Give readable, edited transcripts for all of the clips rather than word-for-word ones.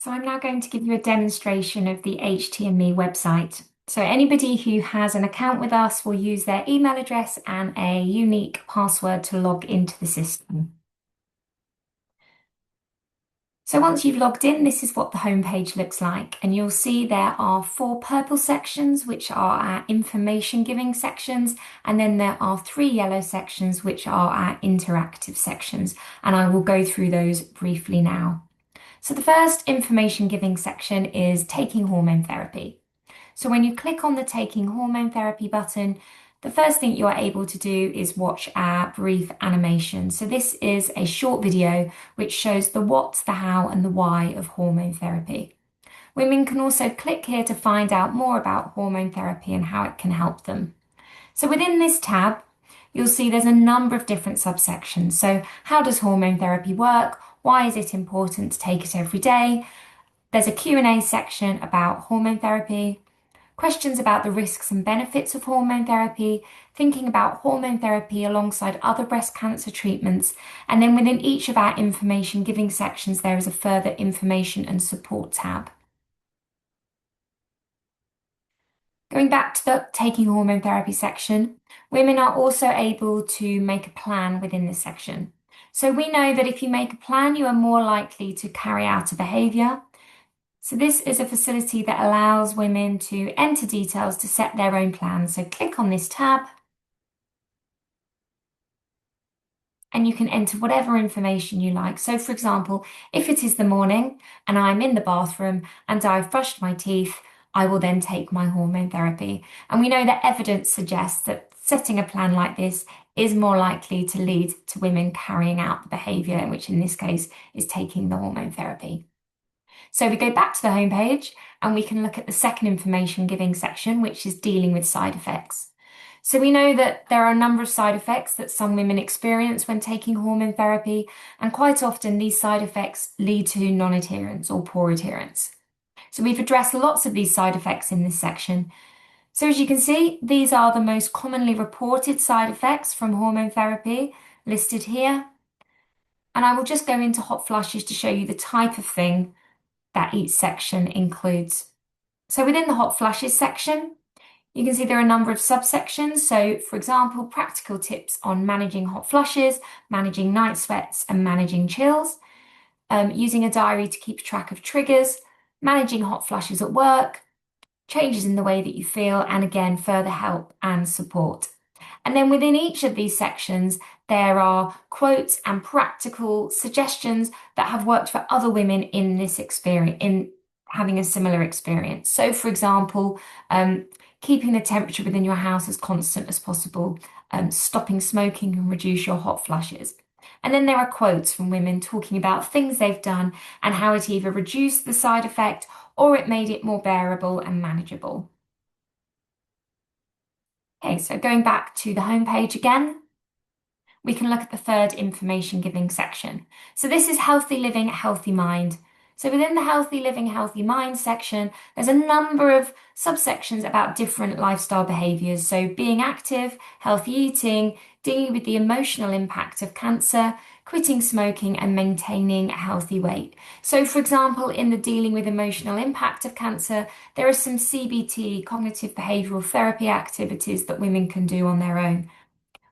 So I'm now going to give you a demonstration of the HT&Me website. So anybody who has an account with us will use their email address and a unique password to log into the system. So once you've logged in, this is what the homepage looks like. And you'll see there are 4 purple sections, which are our information giving sections. And then there are 3 yellow sections, which are our interactive sections. And I will go through those briefly now. So the first information giving section is taking hormone therapy. So when you click on the taking hormone therapy button, the first thing you are able to do is watch our brief animation. So this is a short video which shows the what, the how and the why of hormone therapy. Women can also click here to find out more about hormone therapy and how it can help them. So within this tab, you'll see there's a number of different subsections. So how does hormone therapy work? Why is it important to take it every day? There's a Q&A section about hormone therapy, questions about the risks and benefits of hormone therapy, thinking about hormone therapy alongside other breast cancer treatments, and then within each of our information giving sections, there is a further information and support tab. Going back to the taking hormone therapy section, women are also able to make a plan within this section. So we know that if you make a plan, you are more likely to carry out a behaviour. So this is a facility that allows women to enter details to set their own plans. So click on this tab and you can enter whatever information you like. So for example, if it is the morning and I'm in the bathroom and I've brushed my teeth, I will then take my hormone therapy. And we know that evidence suggests that setting a plan like this is more likely to lead to women carrying out the behaviour, which in this case is taking the hormone therapy. So we go back to the homepage and we can look at the second information giving section, which is dealing with side effects. So we know that there are a number of side effects that some women experience when taking hormone therapy, and quite often these side effects lead to non-adherence or poor adherence. So we've addressed lots of these side effects in this section. So as you can see, these are the most commonly reported side effects from hormone therapy listed here. And I will just go into hot flushes to show you the type of thing that each section includes. So within the hot flushes section, you can see there are a number of subsections. So for example, practical tips on managing hot flushes, managing night sweats and managing chills, using a diary to keep track of triggers, managing hot flushes at work, changes in the way that you feel, and again, further help and support. And then within each of these sections, there are quotes and practical suggestions that have worked for other women in this experience, in having a similar experience. So for example, keeping the temperature within your house as constant as possible, stopping smoking and reduce your hot flushes. And then there are quotes from women talking about things they've done and how it either reduced the side effect or it made it more bearable and manageable. Okay, so going back to the homepage again, we can look at the third information giving section. So this is healthy living, healthy mind. So within the healthy living, healthy mind section, there's a number of subsections about different lifestyle behaviours. So being active, healthy eating, dealing with the emotional impact of cancer, quitting smoking and maintaining a healthy weight. So for example, in the dealing with emotional impact of cancer, there are some CBT, cognitive behavioural therapy activities that women can do on their own.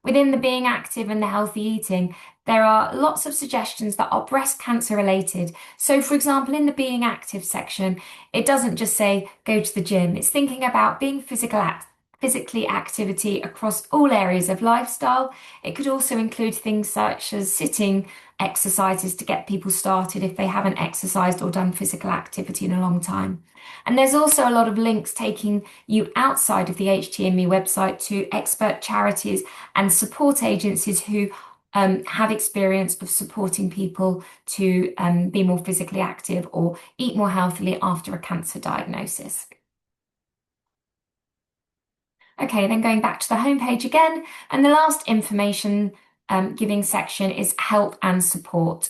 Within the being active and the healthy eating, there are lots of suggestions that are breast cancer related. So for example, in the being active section, it doesn't just say go to the gym. It's thinking about being physically activity across all areas of lifestyle. It could also include things such as sitting exercises to get people started if they haven't exercised or done physical activity in a long time. And there's also a lot of links taking you outside of the HT&Me website to expert charities and support agencies who have experience of supporting people to be more physically active or eat more healthily after a cancer diagnosis. Okay, then going back to the homepage again, and the last information giving section is help and support.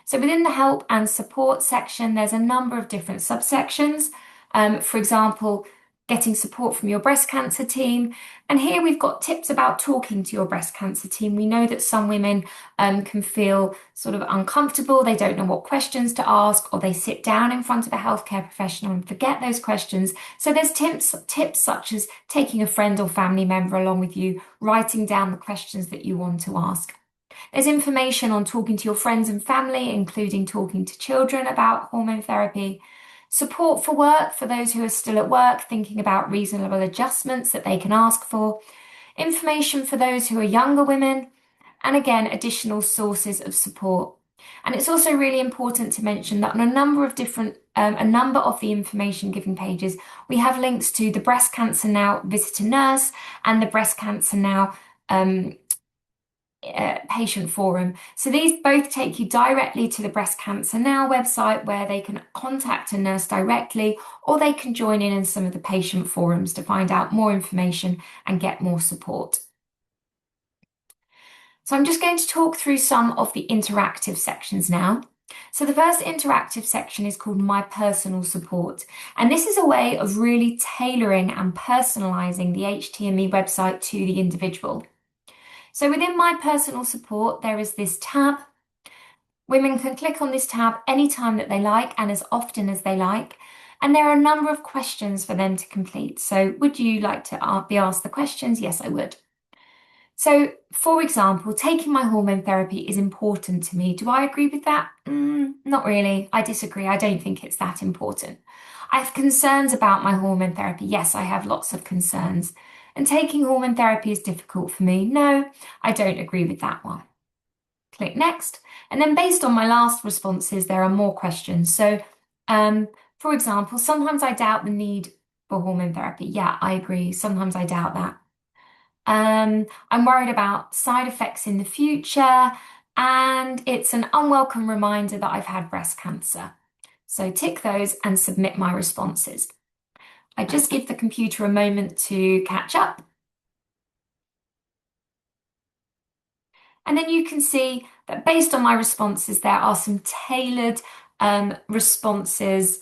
So within the help and support section, there's a number of different subsections. For example, getting support from your breast cancer team. And here we've got tips about talking to your breast cancer team. We know that some women can feel sort of uncomfortable, they don't know what questions to ask, or they sit down in front of a healthcare professional and forget those questions. So there's tips such as taking a friend or family member along with you, writing down the questions that you want to ask. There's information on talking to your friends and family, including talking to children about hormone therapy. Support for work for those who are still at work, thinking about reasonable adjustments that they can ask for. Information for those who are younger women. And again, additional sources of support. And it's also really important to mention that on a number of the information giving pages, we have links to the Breast Cancer Now Visitor Nurse and the Breast Cancer Now patient forum. So these both take you directly to the Breast Cancer Now website where they can contact a nurse directly, or they can join in some of the patient forums to find out more information and get more support. So I'm just going to talk through some of the interactive sections now. So the first interactive section is called My Personal Support. And this is a way of really tailoring and personalizing the HT&Me website to the individual. So within My Personal Support, there is this tab. Women can click on this tab anytime that they like and as often as they like. And there are a number of questions for them to complete. So would you like to be asked the questions? Yes, I would. So, for example, taking my hormone therapy is important to me. Do I agree with that? Not really. I disagree. I don't think it's that important. I have concerns about my hormone therapy. Yes, I have lots of concerns. And taking hormone therapy is difficult for me. No, I don't agree with that one. Click next. And then based on my last responses, there are more questions. So, for example, sometimes I doubt the need for hormone therapy. Yeah, I agree. Sometimes I doubt that. I'm worried about side effects in the future, and it's an unwelcome reminder that I've had breast cancer. So tick those and submit my responses. I just give the computer a moment to catch up. And then you can see that based on my responses, there are some tailored responses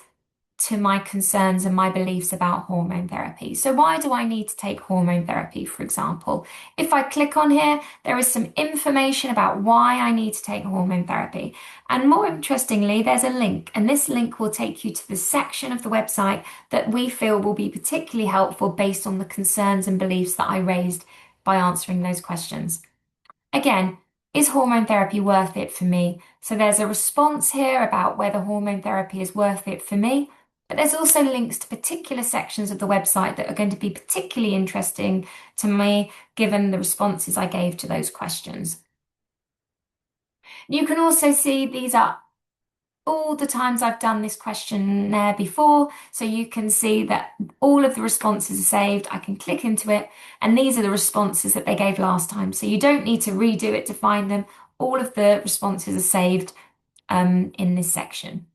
to my concerns and my beliefs about hormone therapy. So why do I need to take hormone therapy, for example? If I click on here, there is some information about why I need to take hormone therapy. And more interestingly, there's a link, and this link will take you to the section of the website that we feel will be particularly helpful based on the concerns and beliefs that I raised by answering those questions. Again, is hormone therapy worth it for me? So there's a response here about whether hormone therapy is worth it for me. But there's also links to particular sections of the website that are going to be particularly interesting to me, given the responses I gave to those questions. You can also see these are all the times I've done this questionnaire before, so you can see that all of the responses are saved. I can click into it, and these are the responses that they gave last time. So you don't need to redo it to find them. All of the responses are saved in this section.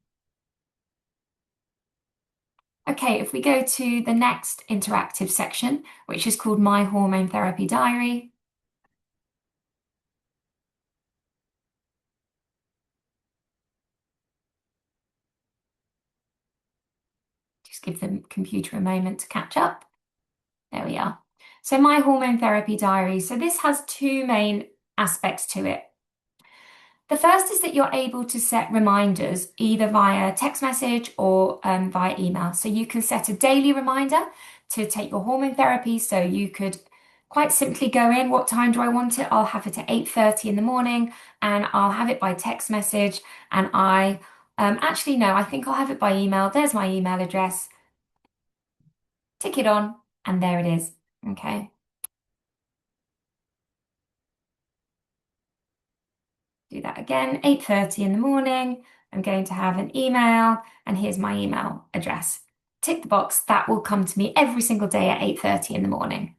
Okay, if we go to the next interactive section, which is called My Hormone Therapy Diary. Just give the computer a moment to catch up. There we are. So My Hormone Therapy Diary. So this has two main aspects to it. The first is that you're able to set reminders either via text message or via email. So you can set a daily reminder to take your hormone therapy. So you could quite simply go in, what time do I want it? I'll have it at 8:30 in the morning, and I'll have it by text message. And actually, no, I think I'll have it by email. There's my email address. Tick it on, and there it is. Okay. Do that again, 8:30 in the morning. I'm going to have an email, and here's my email address. Tick the box, that will come to me every single day at 8:30 in the morning.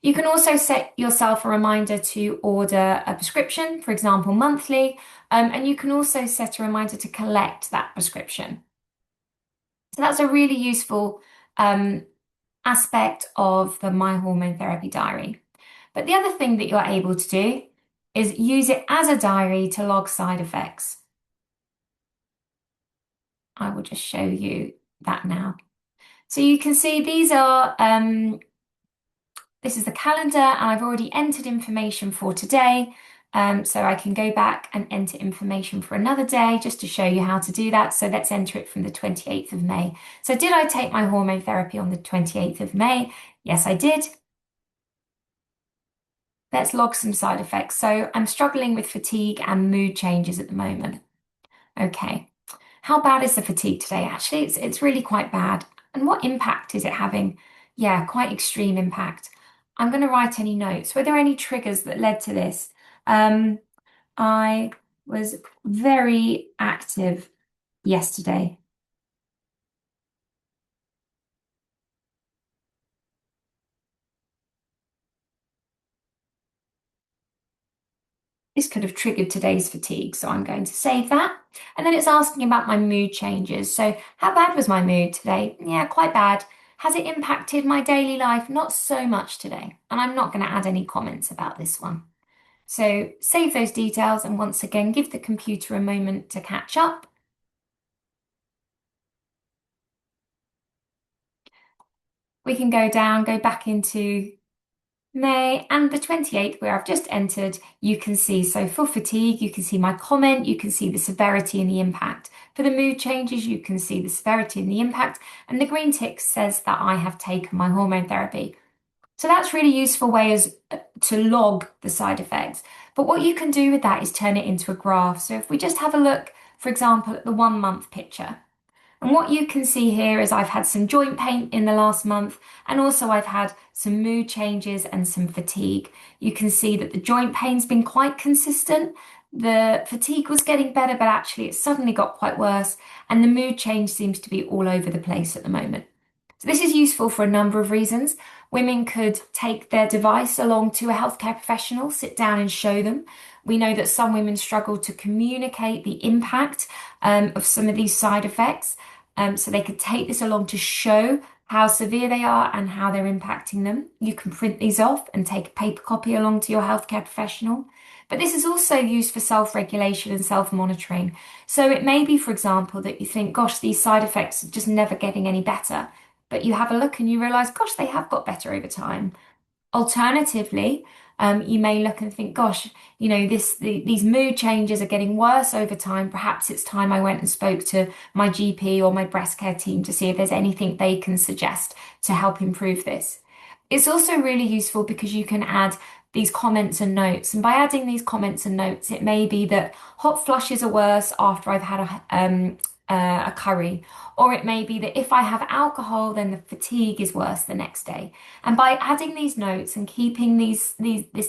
You can also set yourself a reminder to order a prescription, for example, monthly, and you can also set a reminder to collect that prescription. So that's a really useful aspect of the My Hormone Therapy Diary. But the other thing that you're able to do is use it as a diary to log side effects. I will just show you that now. So you can see these are, this is the calendar and I've already entered information for today. So I can go back and enter information for another day just to show you how to do that. So let's enter it from the 28th of May. So did I take my hormone therapy on the 28th of May? Yes, I did. Let's log some side effects. So I'm struggling with fatigue and mood changes at the moment. Okay. How bad is the fatigue today? Actually, it's really quite bad. And what impact is it having? Yeah, quite extreme impact. I'm going to write any notes. Were there any triggers that led to this? Um, I was very active yesterday. This could have triggered today's fatigue, so I'm going to save that. And then it's asking about my mood changes. So, how bad was my mood today? Yeah, quite bad. Has it impacted my daily life? Not so much today. And I'm not going to add any comments about this one. So, save those details and once again, give the computer a moment to catch up. We can go down, go back into May and the 28th, where I've just entered, you can see. So for fatigue, you can see my comment, you can see the severity and the impact. For the mood changes, you can see the severity and the impact. And the green tick says that I have taken my hormone therapy. So that's really useful ways to log the side effects. But what you can do with that is turn it into a graph. So if we just have a look, for example, at the 1 month picture. And what you can see here is I've had some joint pain in the last month, and also I've had some mood changes and some fatigue. You can see that the joint pain's been quite consistent. The fatigue was getting better, but actually it suddenly got quite worse, and the mood change seems to be all over the place at the moment. So this is useful for a number of reasons. Women could take their device along to a healthcare professional, sit down and show them. We know that some women struggle to communicate the impact of some of these side effects. So they could take this along to show how severe they are and how they're impacting them. You can print these off and take a paper copy along to your healthcare professional. But this is also used for self-regulation and self-monitoring. So it may be, for example, that you think, gosh, these side effects are just never getting any better. But you have a look and you realize, gosh, they have got better over time. Alternatively, you may look and think, gosh, these mood changes are getting worse over time. Perhaps it's time I went and spoke to my GP or my breast care team to see if there's anything they can suggest to help improve this. It's also really useful because you can add these comments and notes. And by adding these comments and notes, it may be that hot flushes are worse after I've had a curry, or it may be that if I have alcohol, then the fatigue is worse the next day. And by adding these notes and keeping this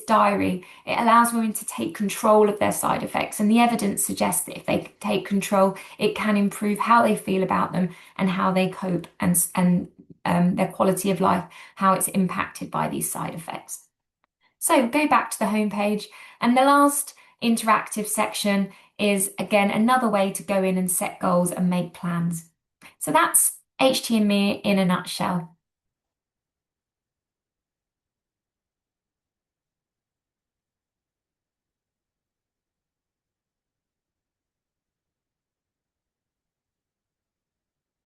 diary, it allows women to take control of their side effects. And the evidence suggests that if they take control, it can improve how they feel about them and how they cope and their quality of life, how it's impacted by these side effects. So go back to the home page, and the last interactive section is again another way to go in and set goals and make plans. So that's HT&Me in a nutshell.